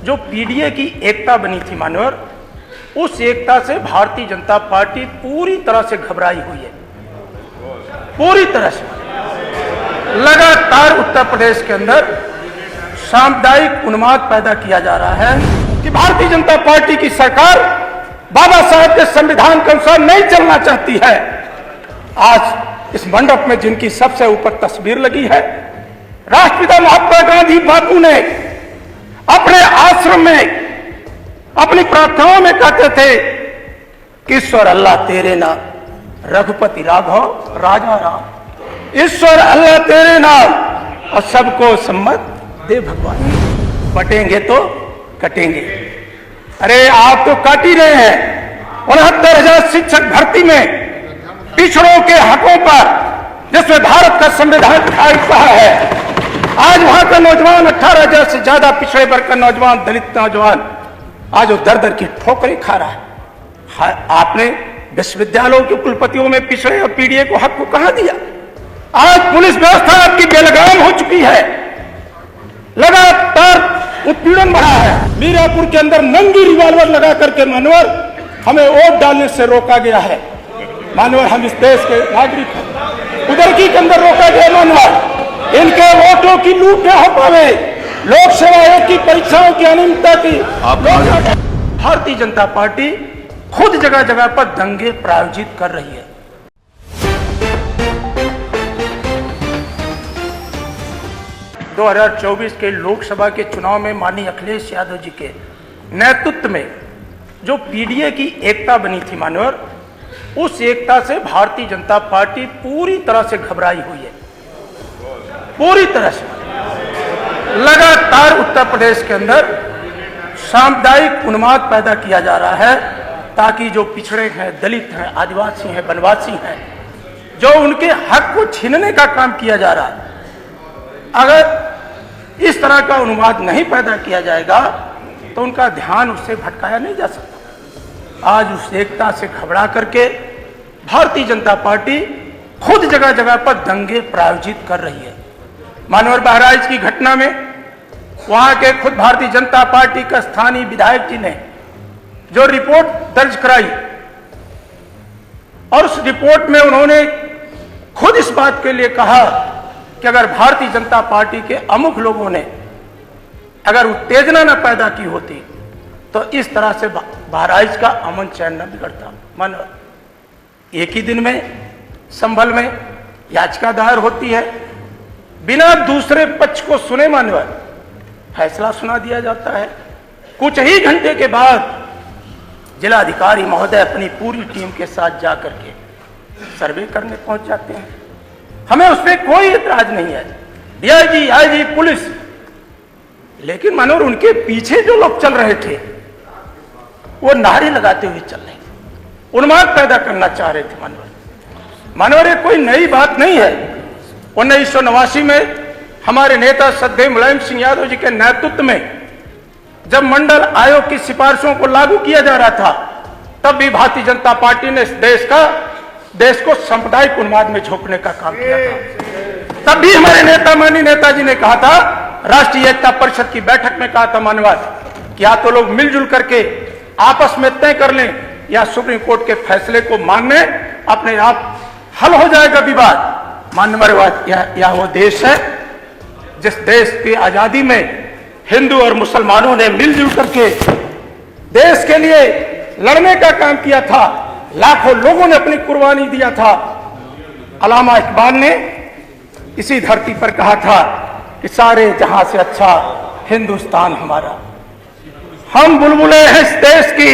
जो पीडीए की एकता बनी थी मान्यवर, उस एकता से भारतीय जनता पार्टी पूरी तरह से घबराई हुई है। पूरी तरह से लगातार उत्तर प्रदेश के अंदर सामुदायिक उन्माद पैदा किया जा रहा है कि भारतीय जनता पार्टी की सरकार बाबा साहेब के संविधान के अनुसार नहीं चलना चाहती है। आज इस मंडप में जिनकी सबसे ऊपर तस्वीर लगी है, राष्ट्रपिता महात्मा गांधी बापू ने अपने आश्रम में अपनी प्रार्थनाओं में कहते थे कि ईश्वर अल्लाह तेरे नाम, रघुपति राघव राजा राम। ईश्वर अल्लाह तेरे नाम और सबको सम्मत दे भगवान। बटेंगे तो कटेंगे। अरे आप तो काट ही रहे हैं। 69,000 शिक्षक भर्ती में पिछड़ों के हकों पर, जिसमें भारत का संविधान कहा है, आज वहां का नौजवान 18,000 से ज्यादा पिछड़े वर्ग का नौजवान, दलित नौजवान आज वो दर दर की ठोकरें खा रहा है। आपने विश्वविद्यालयों के कुलपतियों में पिछड़े और पीडीए को हक को कहां दिया? आज पुलिस व्यवस्था आपकी बेलगाम हो चुकी है। लगातार उत्पीड़न बढ़ा है। मीरापुर के अंदर नंगी रिवॉल्वर लगा करके मानवर हमें वोट डालने से रोका गया है। मानवर हम इस देश के नागरिक हैं। उधर के अंदर रोका गया मानवर, इनके वोटों की लूट न हो पावे, लोक सेवा आयोग की परीक्षाओं की अनियमितता की। भारतीय जनता पार्टी खुद जगह जगह पर दंगे प्रायोजित कर रही है। दो 2024 के लोकसभा के चुनाव में माननीय अखिलेश यादव जी के नेतृत्व में जो पीडीए की एकता बनी थी मान्यवर, उस एकता से भारतीय जनता पार्टी पूरी तरह से घबराई हुई है। पूरी तरह से लगातार उत्तर प्रदेश के अंदर सामुदायिक उन्माद पैदा किया जा रहा है ताकि जो पिछड़े हैं, दलित हैं, आदिवासी हैं, वनवासी हैं, जो उनके हक को छीनने का काम किया जा रहा है, अगर इस तरह का उन्माद नहीं पैदा किया जाएगा तो उनका ध्यान उससे भटकाया नहीं जा सकता। आज उस एकता से घबरा करके भारतीय जनता पार्टी खुद जगह जगह पर दंगे प्रायोजित कर रही है। मानवर बहराइच की घटना में वहां के खुद भारतीय जनता पार्टी का स्थानीय विधायक जी ने जो रिपोर्ट दर्ज कराई और उस रिपोर्ट में उन्होंने खुद इस बात के लिए कहा कि अगर भारतीय जनता पार्टी के अमुख लोगों ने अगर उत्तेजना न पैदा की होती तो इस तरह से बहराइच का अमन चैन न बिगड़ता। मानो एक ही दिन में संभल में याचिका दायर होती है, बिना दूसरे पक्ष को सुने मानवर फैसला सुना दिया जाता है। कुछ ही घंटे के बाद जिलाधिकारी महोदय अपनी पूरी टीम के साथ जाकर के सर्वे करने पहुंच जाते हैं। हमें उसमें कोई इतराज नहीं है, डीआईजी, आईजी, पुलिस, लेकिन मनोहर उनके पीछे जो लोग चल रहे थे वो नारे लगाते हुए चल रहे थे, उन्माद पैदा करना चाह रहे थे। मनोहर ये कोई नई बात नहीं है। 1989 में हमारे नेता श्रद्धेय मुलायम सिंह यादव जी के नेतृत्व में जब मंडल आयोग की सिफारिशों को लागू किया जा रहा था, तब भी भारतीय जनता पार्टी ने इस देश को सांप्रदायिक उन्माद में झोंकने का काम किया था। तब भी हमारे नेता माननीय नेताजी ने कहा था, राष्ट्रीय एकता परिषद की बैठक में कहा था मानवाद कि या तो लोग मिलजुल करके आपस में तय कर लें या सुप्रीम कोर्ट के फैसले को मानने अपने आप हल हो जाएगा विवाद। मानववाद यह वो देश है जिस देश की आजादी में हिंदू और मुसलमानों ने मिलजुल करके देश के लिए लड़ने का काम किया था। लाखों लोगों ने अपनी कुर्बानी दिया था। अल्लामा इकबाल ने इसी धरती पर कहा था कि सारे जहां से अच्छा हिंदुस्तान हमारा, हम बुलबुले हैं इस देश की,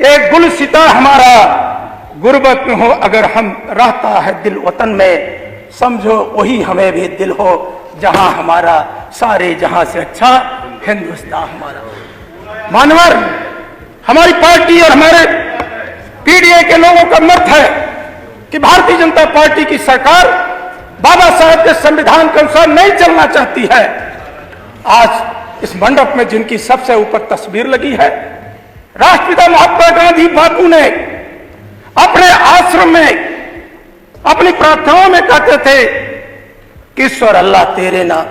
एक गुलसिता हमारा, गुर्बत में हो अगर हम रहता है दिल वतन में, समझो वही हमें भी दिल हो जहां हमारा, सारे जहां से अच्छा हिंदुस्तान हमारा। मानवर हमारी पार्टी और हमारे पीडीए के लोगों का मत है कि भारतीय जनता पार्टी की सरकार बाबा साहेब के संविधान के अनुसार नहीं चलना चाहती है। आज इस मंडप में जिनकी सबसे ऊपर तस्वीर लगी है, राष्ट्रपिता महात्मा गांधी बापू ने अपने आश्रम में अपनी प्रार्थनाओं में कहते थे कि ईश्वर अल्लाह तेरे नाम,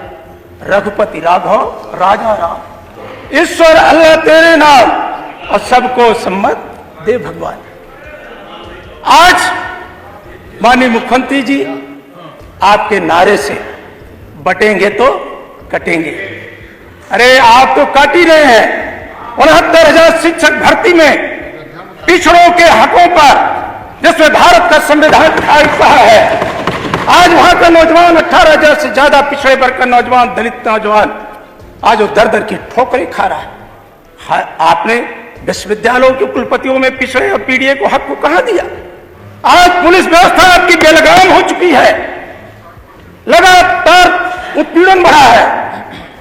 रघुपति राघव राजा राम। ईश्वर अल्लाह तेरे नाम और सबको सम्मत दे भगवान। आज माननीय मुख्यमंत्री जी आपके नारे से बटेंगे तो कटेंगे। अरे आप तो काट ही रहे हैं। 69,000 शिक्षक भर्ती में पिछड़ों के हकों पर, जिसमें भारत का संविधान कहा है, आज वहां का नौजवान 18,000 से ज्यादा पिछड़े वर्ग का नौजवान, दलित नौजवान आज वो दर दर की ठोकरें खा रहा है। आपने विश्वविद्यालयों के कुलपतियों में पिछड़े और पीडीए को हक को कहां दिया? आज पुलिस व्यवस्था आपकी बेलगाम हो चुकी है, लगातार उत्पीड़न बढ़ा है।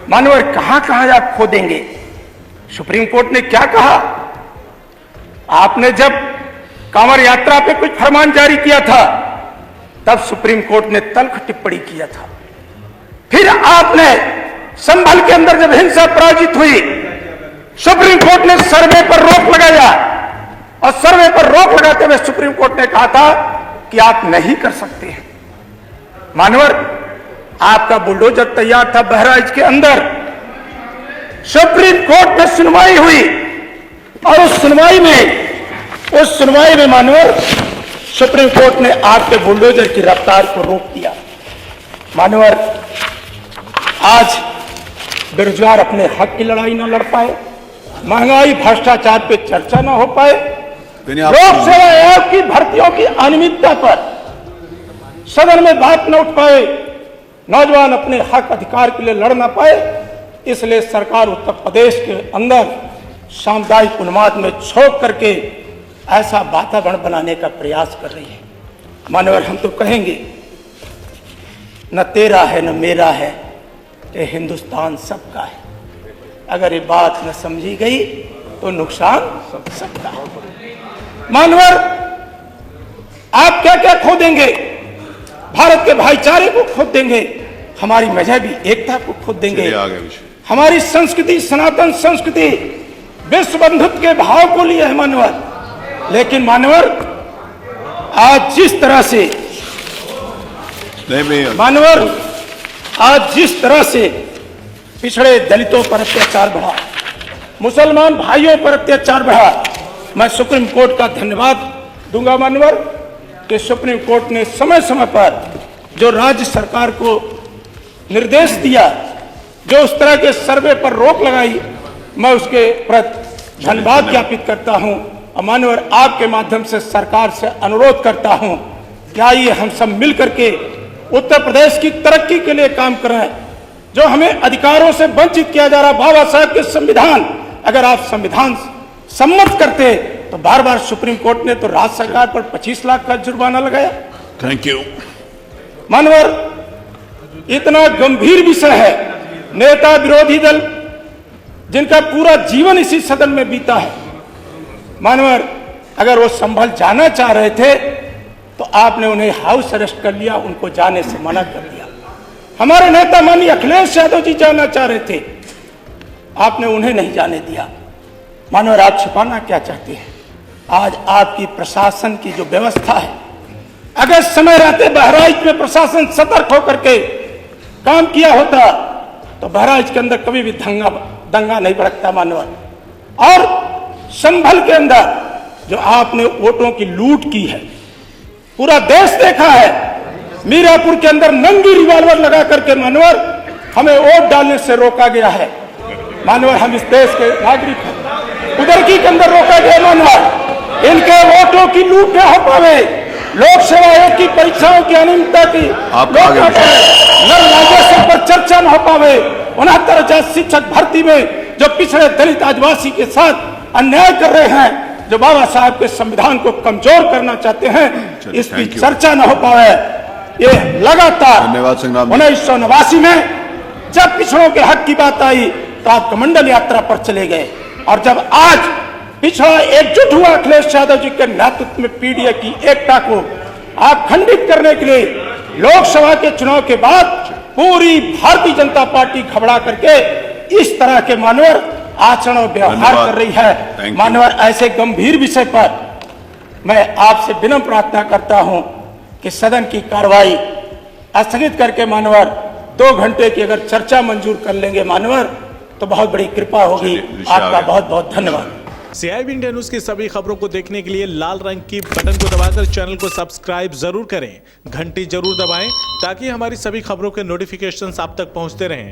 मानवर कहां कहां आप खोदेंगे? सुप्रीम कोर्ट ने क्या कहा? आपने जब कांवड़ यात्रा पे कुछ फरमान जारी किया था तब सुप्रीम कोर्ट ने तल्ख टिप्पणी किया था। फिर आपने संभल के अंदर जब हिंसा पराजित हुई, सुप्रीम कोर्ट ने सर्वे पर रोक लगाया और सर्वे पर रोक लगाते हुए सुप्रीम कोर्ट ने कहा था कि आप नहीं कर सकते हैं। मानवर आपका बुलडोजर तैयार था बहराइच के अंदर, सुप्रीम कोर्ट में सुनवाई हुई और उस सुनवाई में मानवर सुप्रीम कोर्ट ने आपके बुलडोजर की रफ्तार को रोक दिया। मानवर आज बेरोजगार अपने हक की लड़ाई न लड़ पाए, महंगाई भ्रष्टाचार पे चर्चा न हो पाए, लोक सेवा आयोग की भर्तियों की अनियमितता पर सदन में बात न उठ पाए, नौजवान अपने हक अधिकार के लिए लड़ न पाए। इसलिए सरकार उत्तर प्रदेश के अंदर सामुदायिक उन्माद में छोड़ करके ऐसा वातावरण बनाने का प्रयास कर रही है। मानवर हम तो कहेंगे न तेरा है न मेरा है, ये हिंदुस्तान सबका है। अगर ये बात न समझी गई तो नुकसान सबका है। मानवर आप क्या क्या खो देंगे? भारत के भाईचारे को खो देंगे, हमारी मजहबी एकता को खो देंगे, हमारी संस्कृति, सनातन संस्कृति, विश्व बंधुत्व के भाव को लिए है मानवर। लेकिन मानवर आज जिस तरह से पिछड़े दलितों पर अत्याचार बढ़ा, मुसलमान भाइयों पर अत्याचार बढ़ा, मैं सुप्रीम कोर्ट का धन्यवाद दूंगा मानवर कि सुप्रीम कोर्ट ने समय समय पर जो राज्य सरकार को निर्देश दिया, जो उस तरह के सर्वे पर रोक लगाई, मैं उसके प्रति धन्यवाद ज्ञापित करता हूं। और मानवर आपके माध्यम से सरकार से अनुरोध करता हूं कि आइए हम सब मिलकर के उत्तर प्रदेश की तरक्की के लिए काम करें। जो हमें अधिकारों से वंचित किया जा रहा, बाबा साहब के संविधान, अगर आप संविधान सम्मत करते तो बार बार सुप्रीम कोर्ट ने तो राज्य सरकार पर 25 लाख का जुर्माना लगाया। Thank you. मानवर इतना गंभीर विषय है, नेता विरोधी दल जिनका पूरा जीवन इसी सदन में बीता है, मानवर अगर वो संभल जाना चाह रहे थे तो आपने उन्हें हाउस अरेस्ट कर लिया, उनको जाने से मना कर दिया। हमारे नेता माननीय अखिलेश यादव जी जाना चाह रहे थे, आपने उन्हें नहीं जाने दिया। मानवर आप छिपाना क्या चाहते हैं? आज आपकी प्रशासन की जो व्यवस्था है, अगर समय रहते बहराइच में प्रशासन सतर्क होकर के काम किया होता तो बहराइच के अंदर कभी भी दंगा नहीं भड़कता मानवर। और संभल के अंदर जो आपने वोटों की लूट की है, पूरा देश देखा है। मीरापुर के अंदर नंगी रिवॉल्वर लगा करके मानवर हमें वोट डालने से रोका गया है। मानवर हम इस देश के नागरिक हैं, उधर के अंदर रोका गया मानवर। इनके वोटों की लूट न हो पावे, लोक सेवा आयोग की परीक्षाओं की अनियमितता की पर चर्चा न हो पावे, 69,000 शिक्षक भर्ती में जो पिछड़े दलित आदिवासी के साथ अन्याय कर रहे हैं, जो बाबा साहब के संविधान को कमजोर करना चाहते हैं, इसकी चर्चा न हो पावे। ये लगातार 1989 में जब पिछड़ों के हक की बात आई तो आप कमंडल यात्रा पर चले गए, और जब आज पिछड़ा एकजुट हुआ अखिलेश यादव जी के नेतृत्व में पीडीए की एकता को आप खंडित करने के लिए लोकसभा के चुनाव के बाद पूरी भारतीय जनता पार्टी घबरा करके इस तरह के मानवर आचरण और व्यवहार कर रही है। मानवर ऐसे गंभीर विषय पर मैं आपसे विनम्र प्रार्थना करता हूं कि सदन की कार्रवाई स्थगित करके मानवर 2 घंटे की अगर चर्चा मंजूर कर लेंगे मानवर तो बहुत बड़ी कृपा होगी। आपका बहुत बहुत धन्यवाद। CIB इंडिया न्यूज की सभी खबरों को देखने के लिए लाल रंग की बटन को दबाकर चैनल को सब्सक्राइब जरूर करें, घंटी जरूर दबाएं ताकि हमारी सभी खबरों के नोटिफिकेशंस आप तक पहुंचते रहें।